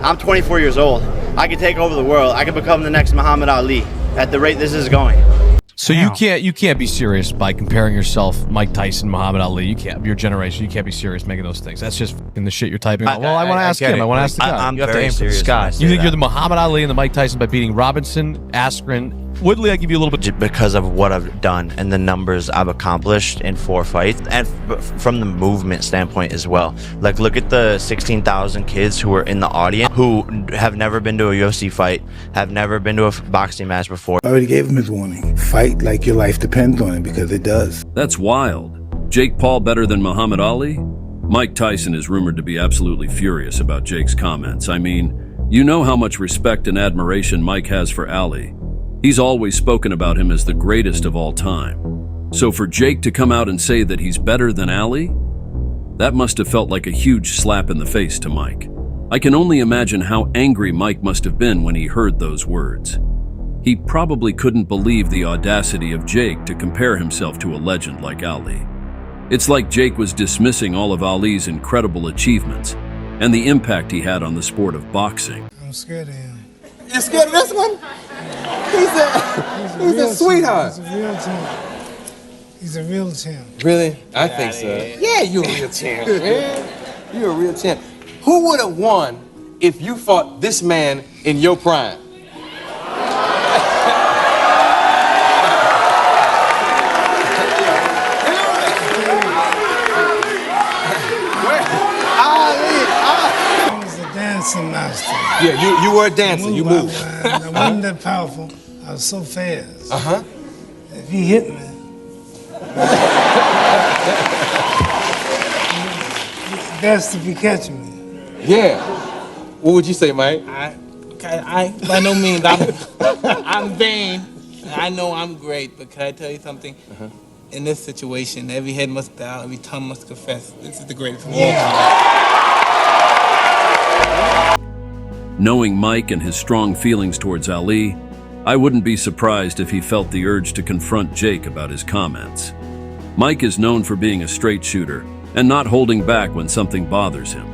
I'm 24 years old. I could take over the world. I could become the next Muhammad Ali at the rate this is going. So you can't be serious by comparing yourself, Mike Tyson, Muhammad Ali. You can't. Your generation, you can't be serious making those things. That's just in the shit you're typing. I want to ask him. I want to ask the guy. I'm very serious. You think you're the Muhammad Ali and the Mike Tyson by beating Robinson, Askren? Woodley, I give you a little bit. Because of what I've done and the numbers I've accomplished in 4 fights, and from the movement standpoint as well. Like, look at the 16,000 kids who are in the audience who have never been to a UFC fight, have never been to a boxing match before. I already gave him his warning. Fight like your life depends on it, because it does. That's wild. Jake Paul better than Muhammad Ali? Mike Tyson is rumored to be absolutely furious about Jake's comments. I mean, you know how much respect and admiration Mike has for Ali. He's always spoken about him as the greatest of all time. So for Jake to come out and say that he's better than Ali, that must have felt like a huge slap in the face to Mike. I can only imagine how angry Mike must have been when he heard those words. He probably couldn't believe the audacity of Jake to compare himself to a legend like Ali. It's like Jake was dismissing all of Ali's incredible achievements and the impact he had on the sport of boxing. I'm scared of him. You're scared of this one? He's a sweetheart. He's a real champ. He's a real champ. Really? I think so. Yeah, you're a real champ, man. You're a real champ. Who would have won if you fought this man in your prime? Dancing master. Yeah, you were a dancer. You moved. I wasn't that powerful. I was so fast. Uh-huh. If he hit me, best if he catching me. Yeah. What would you say, Mike? I by no means, I'm vain. I know I'm great, but can I tell you something? Uh-huh. In this situation, every head must bow, every tongue must confess. This is the greatest of all time. Knowing Mike and his strong feelings towards Ali, I wouldn't be surprised if he felt the urge to confront Jake about his comments. Mike is known for being a straight shooter and not holding back when something bothers him.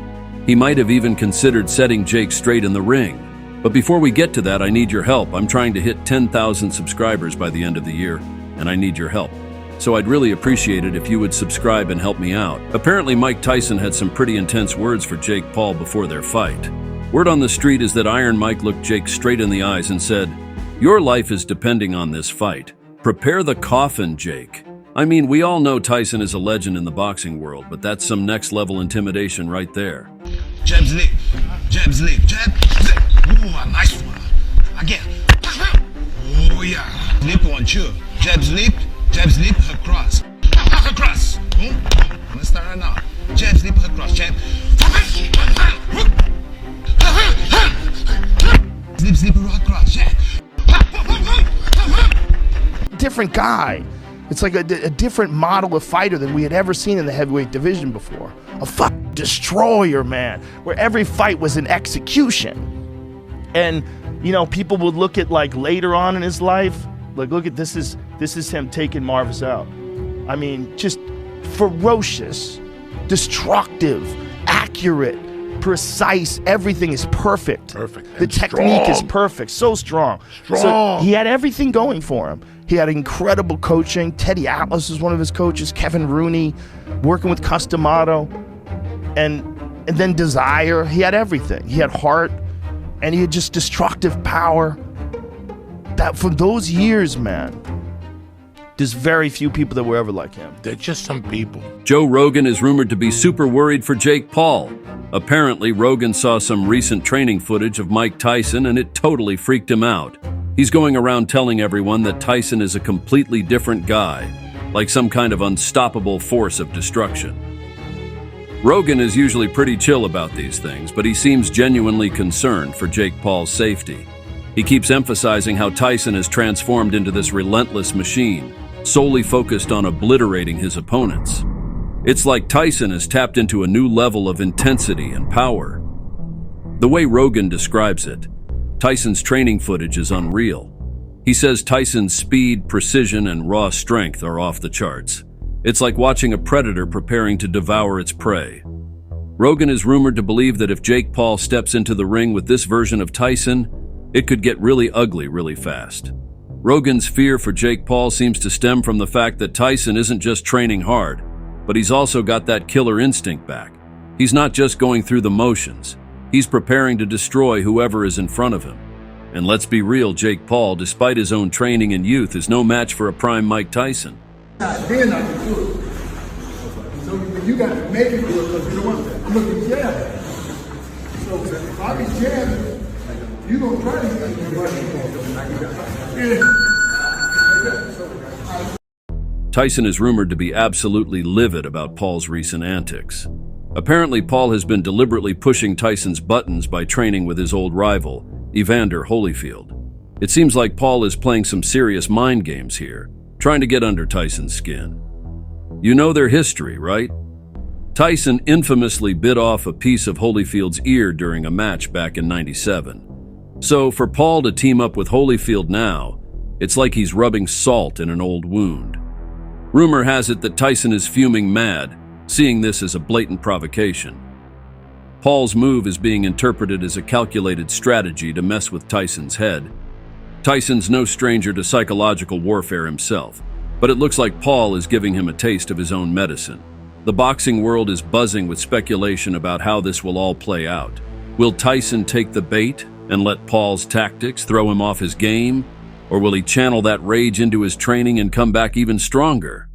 He might have even considered setting Jake straight in the ring. But before we get to that, I need your help. I'm trying to hit 10,000 subscribers by the end of the year, and I need your help. So I'd really appreciate it if you would subscribe and help me out. Apparently, Mike Tyson had some pretty intense words for Jake Paul before their fight. Word on the street is that Iron Mike looked Jake straight in the eyes and said, "Your life is depending on this fight. Prepare the coffin, Jake." I mean, we all know Tyson is a legend in the boxing world, but that's some next-level intimidation right there. Jab, slip, jab, slip, jab, slip. Ooh, a nice one. Again. Oh, yeah. Slip one, two. Jab, slip, across. Across. Let's start right now. Jab, slip, across, jab. Slip, across, jab. Different guy. It's like a different model of fighter than we had ever seen in the heavyweight division before. A destroyer, man, where every fight was an execution. And, you know, people would look at, like, later on in his life, like, look at this is him taking Marvis out. I mean, just ferocious, destructive, accurate, precise. Everything is perfect. Perfect. The technique is perfect. So strong. So he had everything going for him. He had incredible coaching. Teddy Atlas was one of his coaches. Kevin Rooney, working with Customato, and then desire. He had everything. He had heart, and he had just destructive power. That for those years, man, there's very few people that were ever like him. They're just some people. Joe Rogan is rumored to be super worried for Jake Paul. Apparently, Rogan saw some recent training footage of Mike Tyson, and it totally freaked him out. He's going around telling everyone that Tyson is a completely different guy, like some kind of unstoppable force of destruction. Rogan is usually pretty chill about these things, but he seems genuinely concerned for Jake Paul's safety. He keeps emphasizing how Tyson has transformed into this relentless machine, solely focused on obliterating his opponents. It's like Tyson has tapped into a new level of intensity and power. The way Rogan describes it, Tyson's training footage is unreal. He says Tyson's speed, precision, and raw strength are off the charts. It's like watching a predator preparing to devour its prey. Rogan is rumored to believe that if Jake Paul steps into the ring with this version of Tyson, it could get really ugly really fast. Rogan's fear for Jake Paul seems to stem from the fact that Tyson isn't just training hard, but he's also got that killer instinct back. He's not just going through the motions. He's preparing to destroy whoever is in front of him. And let's be real, Jake Paul, despite his own training and youth, is no match for a prime Mike Tyson. Then I can do it. So you got to make it do it because you don't want to look at jab. So if I be jabbing, you gonna try to get me. Tyson is rumored to be absolutely livid about Paul's recent antics. Apparently, Paul has been deliberately pushing Tyson's buttons by training with his old rival, Evander Holyfield. It seems like Paul is playing some serious mind games here, trying to get under Tyson's skin. You know their history, right? Tyson infamously bit off a piece of Holyfield's ear during a match back in '97. So for Paul to team up with Holyfield now, it's like he's rubbing salt in an old wound. Rumor has it that Tyson is fuming mad, seeing this as a blatant provocation. Paul's move is being interpreted as a calculated strategy to mess with Tyson's head. Tyson's no stranger to psychological warfare himself, but it looks like Paul is giving him a taste of his own medicine. The boxing world is buzzing with speculation about how this will all play out. Will Tyson take the bait and let Paul's tactics throw him off his game? Or will he channel that rage into his training and come back even stronger?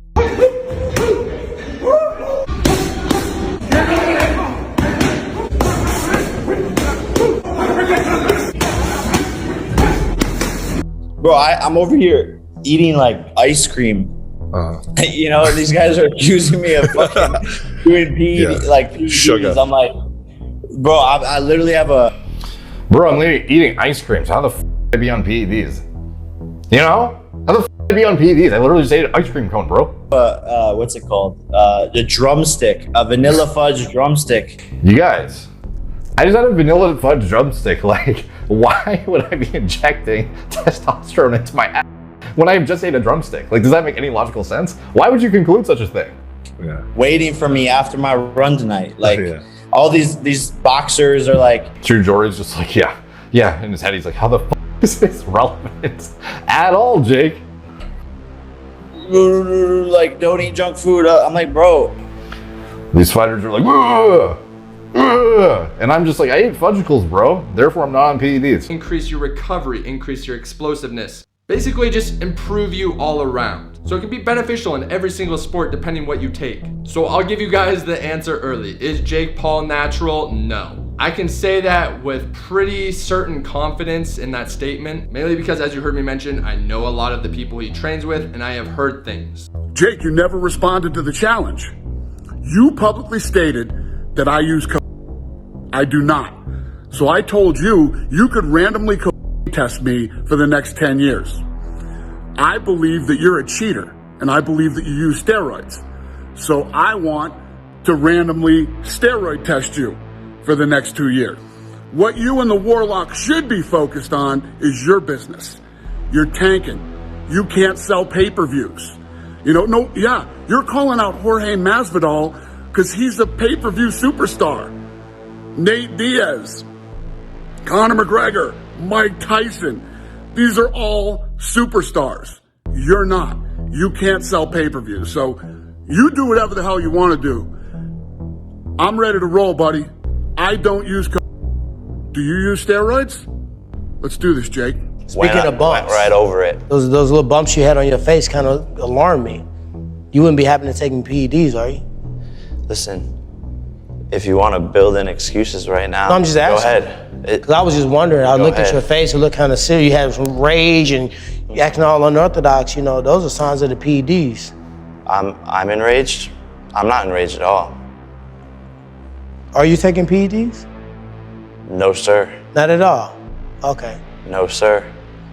Bro, I'm over here eating like ice cream. You know, these guys are accusing me of fucking doing PEDs. Sugar. I'm like, bro, I literally have a... Bro, I'm literally eating ice cream, so how the f*** I be on PEDs? You know? How the f*** I be on PEDs? I literally just ate an ice cream cone, bro. What's it called? The drumstick. A vanilla fudge drumstick. You guys, I just had a vanilla fudge drumstick. Like, why would I be injecting testosterone into my ass when I just ate a drumstick? Like, does that make any logical sense? Why would you conclude such a thing? Yeah. Waiting for me after my run tonight. Like, all these boxers are like... True Jory's just like, yeah. In his head, he's like, how the f*** is this relevant at all, Jake? Like, don't eat junk food. I'm like, bro. These fighters are like, ugh, ugh. And I'm just like, I ate fudgicles, bro. Therefore, I'm not on PEDs. Increase your recovery, increase your explosiveness. Basically, just improve you all around. So it can be beneficial in every single sport depending what you take. So I'll give you guys the answer early. Is Jake Paul natural? No. I can say that with pretty certain confidence in that statement, mainly because, as you heard me mention, I know a lot of the people he trains with and I have heard things. Jake, you never responded to the challenge. You publicly stated that I use cocaine. I do not. So I told you could randomly test me for the next 10 years. I believe that you're a cheater, and I believe that you use steroids. So I want to randomly steroid test you for the next 2 years. What you and the Warlock should be focused on is your business. You're tanking. You can't sell pay-per-views. You know, you're calling out Jorge Masvidal because he's a pay-per-view superstar. Nate Diaz, Conor McGregor, Mike Tyson. These are all superstars. You're not. You can't sell pay-per-views. So you do whatever the hell you want to do. I'm ready to roll, buddy. I don't use Do you use steroids? Let's do this, Jake. Speaking of bumps, went right over it. Those little bumps you had on your face kind of alarmed me. You wouldn't be happening to taking PEDs, are you? Listen, if you want to build in excuses right now, no, I'm just asking. Go ahead. Because I was just wondering, I looked at your face, it looked kind of serious. You had some rage and you acting all unorthodox, you know, those are signs of the PEDs. I'm enraged? I'm not enraged at all. Are you taking PEDs? No, sir. Not at all? Okay. No, sir.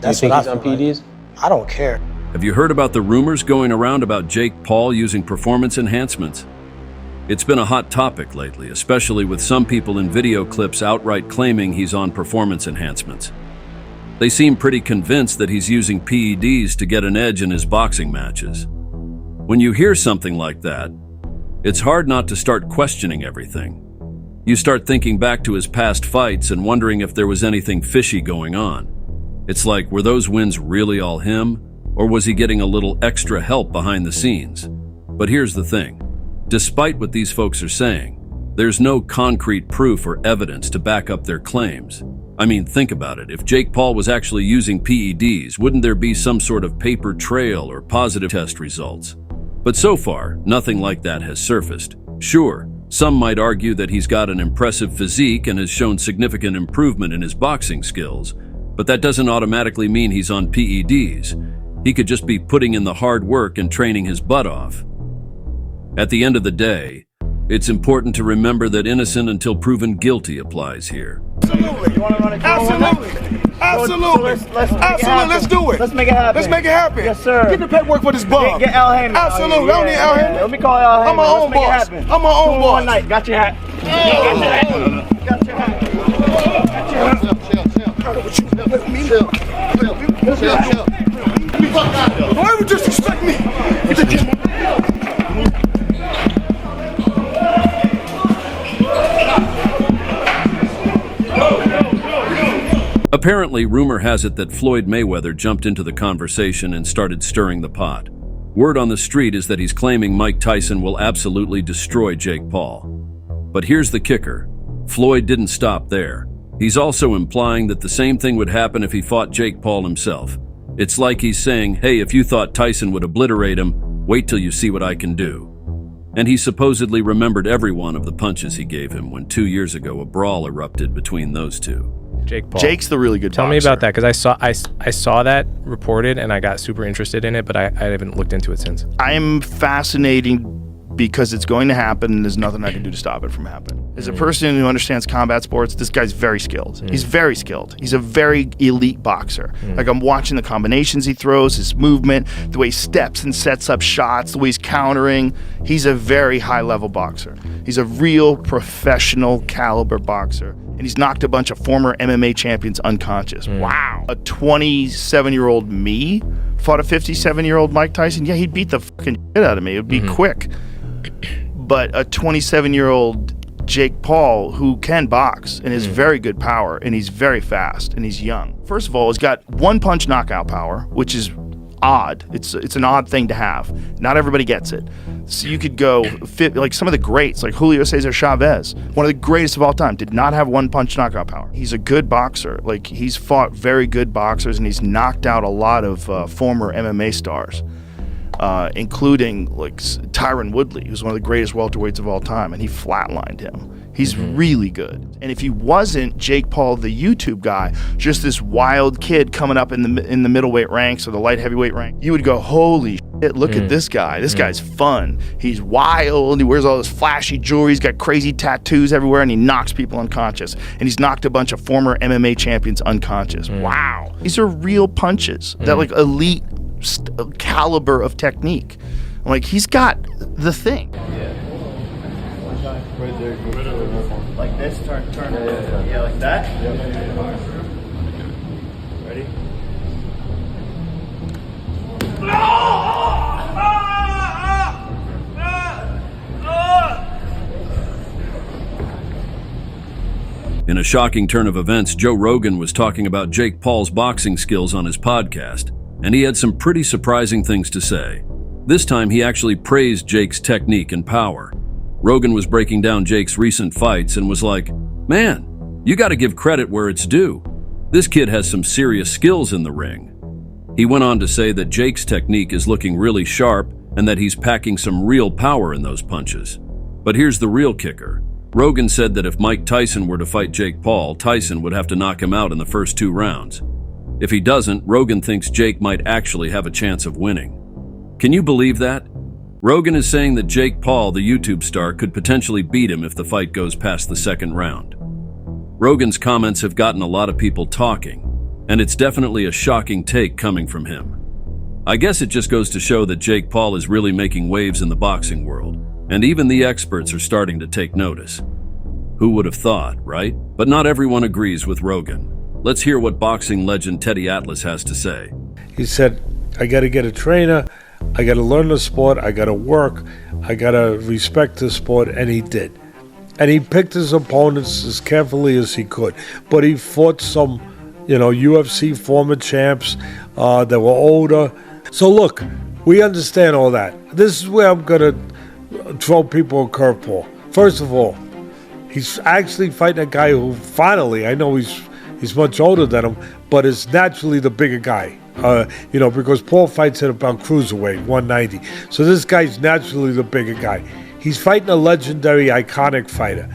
That's what I think he's on PEDs? I don't care. Have you heard about the rumors going around about Jake Paul using performance enhancements? It's been a hot topic lately, especially with some people in video clips outright claiming he's on performance enhancements. They seem pretty convinced that he's using PEDs to get an edge in his boxing matches. When you hear something like that, it's hard not to start questioning everything. You start thinking back to his past fights and wondering if there was anything fishy going on. It's like, were those wins really all him? Or was he getting a little extra help behind the scenes? But here's the thing. Despite what these folks are saying, there's no concrete proof or evidence to back up their claims. I mean, think about it. If Jake Paul was actually using PEDs, wouldn't there be some sort of paper trail or positive test results? But so far, nothing like that has surfaced. Sure, some might argue that he's got an impressive physique and has shown significant improvement in his boxing skills, but that doesn't automatically mean he's on PEDs. He could just be putting in the hard work and training his butt off. At the end of the day, it's important to remember that innocent until proven guilty applies here. Absolutely. You want to run a Absolutely. Absolutely. Let's do it. Let's make it happen. Let's make it happen. Yes, sir. Get the paperwork for this bum. Get Al Heyman. Absolutely. I don't need Al Heyman. Let me call Al Heyman. I'm my own boss. I'm my own boss. One night. Got your hat. Got your hat. Don't ever disrespect me. Apparently, rumor has it that Floyd Mayweather jumped into the conversation and started stirring the pot. Word on the street is that he's claiming Mike Tyson will absolutely destroy Jake Paul. But here's the kicker. Floyd didn't stop there. He's also implying that the same thing would happen if he fought Jake Paul himself. It's like he's saying, hey, if you thought Tyson would obliterate him, wait till you see what I can do. And he supposedly remembered every one of the punches he gave him when 2 years ago a brawl erupted between those two. Jake Paul. Jake's the really good Tell boxer. me about that, because I saw that reported and I got super interested in it, but I haven't looked into it since. I'm fascinating because it's going to happen and there's nothing I can do to stop it from happening. As a person who understands combat sports, this guy's very skilled. He's very skilled. He's a very elite boxer. Like, I'm watching the combinations he throws, his movement, the way he steps and sets up shots, the way he's countering. He's a very high-level boxer. He's a real professional caliber boxer. And he's knocked a bunch of former MMA champions unconscious. Wow. A 27-year-old me fought a 57-year-old Mike Tyson. Yeah, he'd beat the fucking shit out of me. It would be quick. But a 27-year-old Jake Paul, who can box and has very good power, and he's very fast, and he's young. First of all, he's got one-punch knockout power, which is odd. It's an odd thing to have. Not everybody gets it. So you could go like some of the greats, like Julio Cesar Chavez, one of the greatest of all time, did not have one-punch knockout power. He's a good boxer. Like, he's fought very good boxers, and he's knocked out a lot of former MMA stars, including like Tyron Woodley, who's one of the greatest welterweights of all time, and he flatlined him. He's really good. And if he wasn't Jake Paul, the YouTube guy, just this wild kid coming up in the middleweight ranks or the light heavyweight rank, you would go, holy shit, look at this guy. This guy's fun. He's wild. He wears all this flashy jewelry. He's got crazy tattoos everywhere, and he knocks people unconscious. And he's knocked a bunch of former MMA champions unconscious. Wow. These are real punches. That like elite caliber of technique. I'm like, he's got the thing. Right there. Like this, turn. Yeah, like that? Ready? In a shocking turn of events, Joe Rogan was talking about Jake Paul's boxing skills on his podcast, and he had some pretty surprising things to say. This time, he actually praised Jake's technique and power. Rogan was breaking down Jake's recent fights and was like, man, you gotta give credit where it's due. This kid has some serious skills in the ring. He went on to say that Jake's technique is looking really sharp and that he's packing some real power in those punches. But here's the real kicker. Rogan said that if Mike Tyson were to fight Jake Paul, Tyson would have to knock him out in the first 2 rounds. If he doesn't, Rogan thinks Jake might actually have a chance of winning. Can you believe that? Rogan is saying that Jake Paul, the YouTube star, could potentially beat him if the fight goes past the 2nd round. Rogan's comments have gotten a lot of people talking, and it's definitely a shocking take coming from him. I guess it just goes to show that Jake Paul is really making waves in the boxing world, and even the experts are starting to take notice. Who would have thought, right? But not everyone agrees with Rogan. Let's hear what boxing legend Teddy Atlas has to say. He said, I got to get a trainer, I got to learn the sport, I got to work, I got to respect the sport, and he did. And he picked his opponents as carefully as he could. But he fought some, UFC former champs that were older. So look, we understand all that. This is where I'm going to throw people a curveball. First of all, he's actually fighting a guy who finally, I know he's much older than him, but is naturally the bigger guy. Because Paul fights at about cruiserweight, 190. So this guy's naturally the bigger guy. He's fighting a legendary, iconic fighter.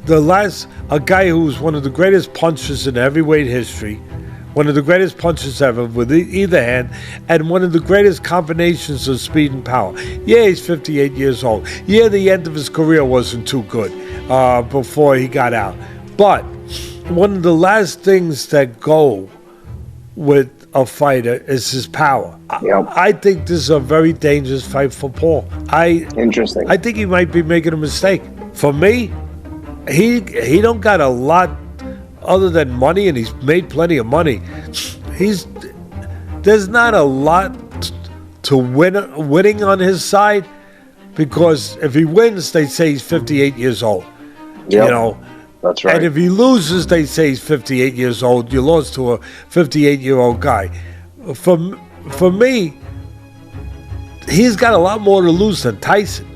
A guy who's one of the greatest punchers in heavyweight history, one of the greatest punches ever with either hand, and one of the greatest combinations of speed and power. Yeah, he's 58 years old. Yeah, the end of his career wasn't too good before he got out. But one of the last things that go with a fighter is his power. Yep. I think this is a very dangerous fight for Paul. Interesting. I think he might be making a mistake. For me, he don't got a lot other than money, and he's made plenty of money. There's not a lot to winning on his side, because if he wins, they say he's 58 years old. Yep. That's right. And if he loses, they say he's 58 years old. You lost to a 58-year-old guy. For me, he's got a lot more to lose than Tyson.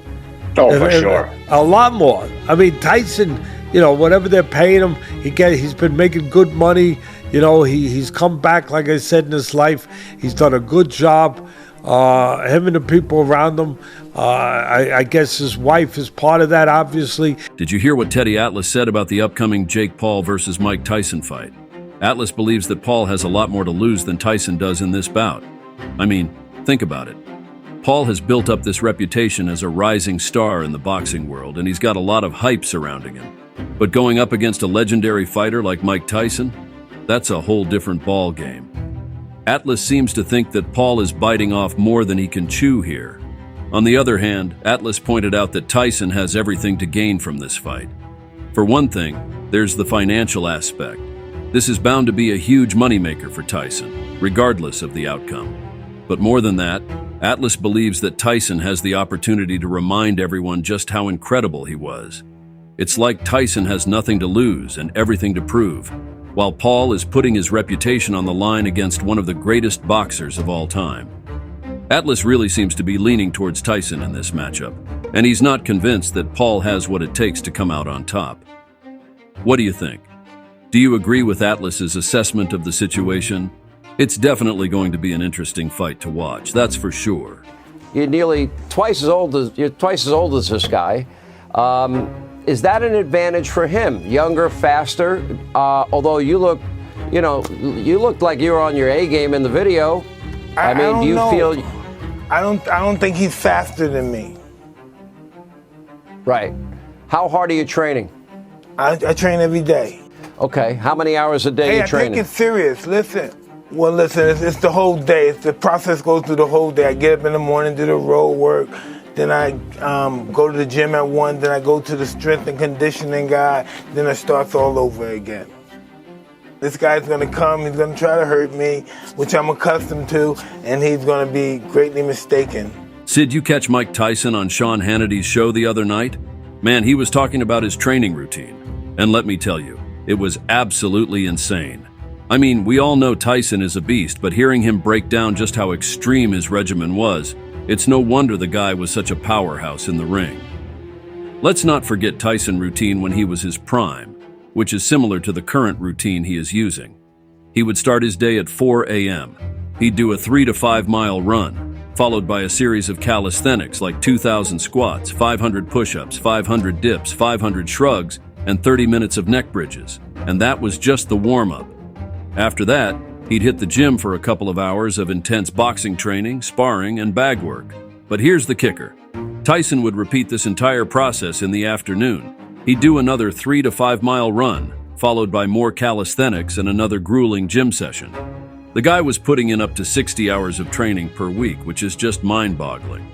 Oh, for sure. A lot more. I mean, Tyson, whatever they're paying him, he's been making good money. He's come back, like I said, in his life. He's done a good job. Him and the people around him. I guess his wife is part of that, obviously. Did you hear what Teddy Atlas said about the upcoming Jake Paul versus Mike Tyson fight? Atlas believes that Paul has a lot more to lose than Tyson does in this bout. I mean, think about it. Paul has built up this reputation as a rising star in the boxing world, and he's got a lot of hype surrounding him. But going up against a legendary fighter like Mike Tyson, that's a whole different ball game. Atlas seems to think that Paul is biting off more than he can chew here. On the other hand, Atlas pointed out that Tyson has everything to gain from this fight. For one thing, there's the financial aspect. This is bound to be a huge moneymaker for Tyson, regardless of the outcome. But more than that, Atlas believes that Tyson has the opportunity to remind everyone just how incredible he was. It's like Tyson has nothing to lose and everything to prove, while Paul is putting his reputation on the line against one of the greatest boxers of all time. Atlas really seems to be leaning towards Tyson in this matchup, and he's not convinced that Paul has what it takes to come out on top. What do you think? Do you agree with Atlas's assessment of the situation? It's definitely going to be an interesting fight to watch, that's for sure. You're nearly twice as old as this guy. Is that an advantage for him? Younger, faster, although you looked like you were on your A game in the video. I mean, do you feel? I don't think he's faster than me. Right. How hard are you training? I train every day. Okay. How many hours a day are you training? I take it serious. Listen, it's the whole day. The process goes through the whole day. I get up in the morning, do the road work. Then I go to the gym at 1. Then I go to the strength and conditioning guy. Then it starts all over again. This guy's going to come, he's going to try to hurt me, which I'm accustomed to, and he's going to be greatly mistaken. Sid, you catch Mike Tyson on Sean Hannity's show the other night? Man, he was talking about his training routine. And let me tell you, it was absolutely insane. I mean, we all know Tyson is a beast, but hearing him break down just how extreme his regimen was, it's no wonder the guy was such a powerhouse in the ring. Let's not forget Tyson's routine when he was his prime, which is similar to the current routine he is using. He would start his day at 4 a.m. He'd do a 3 to 5 mile run, followed by a series of calisthenics like 2,000 squats, 500 push-ups, 500 dips, 500 shrugs, and 30 minutes of neck bridges. And that was just the warm-up. After that, he'd hit the gym for a couple of hours of intense boxing training, sparring, and bag work. But here's the kicker. Tyson would repeat this entire process in the afternoon. He'd do another 3 to 5 mile run, followed by more calisthenics and another grueling gym session. The guy was putting in up to 60 hours of training per week, which is just mind-boggling.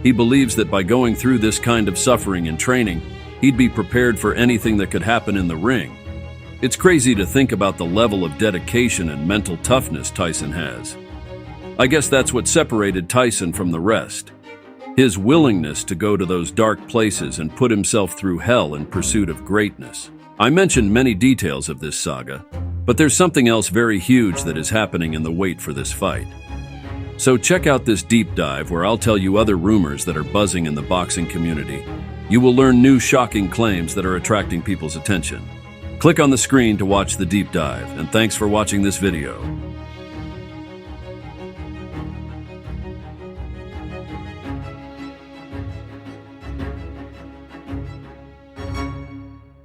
He believes that by going through this kind of suffering and training, he'd be prepared for anything that could happen in the ring. It's crazy to think about the level of dedication and mental toughness Tyson has. I guess that's what separated Tyson from the rest. His willingness to go to those dark places and put himself through hell in pursuit of greatness. I mentioned many details of this saga, but there's something else very huge that is happening in the wait for this fight. So check out this deep dive where I'll tell you other rumors that are buzzing in the boxing community. You will learn new shocking claims that are attracting people's attention. Click on the screen to watch the deep dive, and thanks for watching this video.